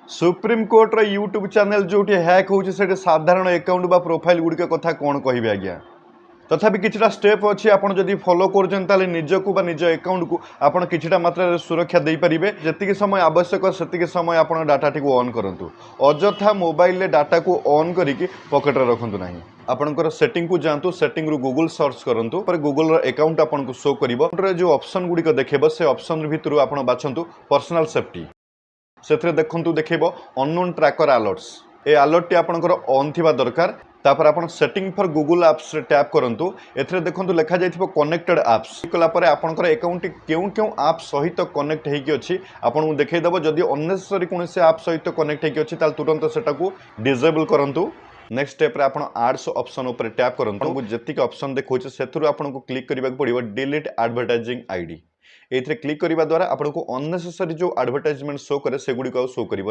supreme court रो YouTube channel जो hack होउछि सेटे साधारण account बा प्रोफाइल गुडी कथा कौन कहबे आज्ञा तथापि किछटा स्टेप अच्छी आपड़ जदि फॉलो कर निजकू बा निज अकाउंट को आपड़ किछटा मात्रा सुरक्षा दे पारिबे जेतिकी समय आवश्यक सेतिकी समय आपड़ डाटा टी ऑन करंतु अजथा मोबाइल ले डाटा को ऑन करिकि पॉकेट रे रखंतु नाही आपनकर सेटिंग को जांतु सेटिंग रु गूगल सर्च करंतु पर गूगल रो अकाउंट आपन को शो करिवो जो ऑप्शन गुडी को देखेबो से ऑप्शन भितरु आपन बाछंतु पर्सनल सेफ्टी से देखु देखो अननोन ट्रैकर अलर्ट्स ए अलर्ट टी आपंकर ऑन थिबा दरकार तापर आपण सेटिंग फॉर गूगल एप्स रे टैप करंतु एथरे देखंतु लेखा जाइथिबो कनेक्टेड एप्स कला परे आपनकर अकाउंट केउ केउ ऐप सहित कनेक्ट हेकी अछि आपन देखै दबो जदि अननेसेसरी कोनसे ऐप सहित कनेक्ट हेकी अछि ताल तुरंत सेटा को डिसेबल करंतु नेक्स्ट स्टेप रे आपण एड्स ऑप्शन ऊपर टैप करंतु जेतिक ऑप्शन देखौछ सेथुरु आपन को क्लिक करबा पड़िबो डिलीट एडवर्टाइजिंग आईडी एथरे क्लिक करबा द्वारा आपन को अननेसेसरी जो एडवर्टाइजमेंट शो करे सेगुडी को शो करिवो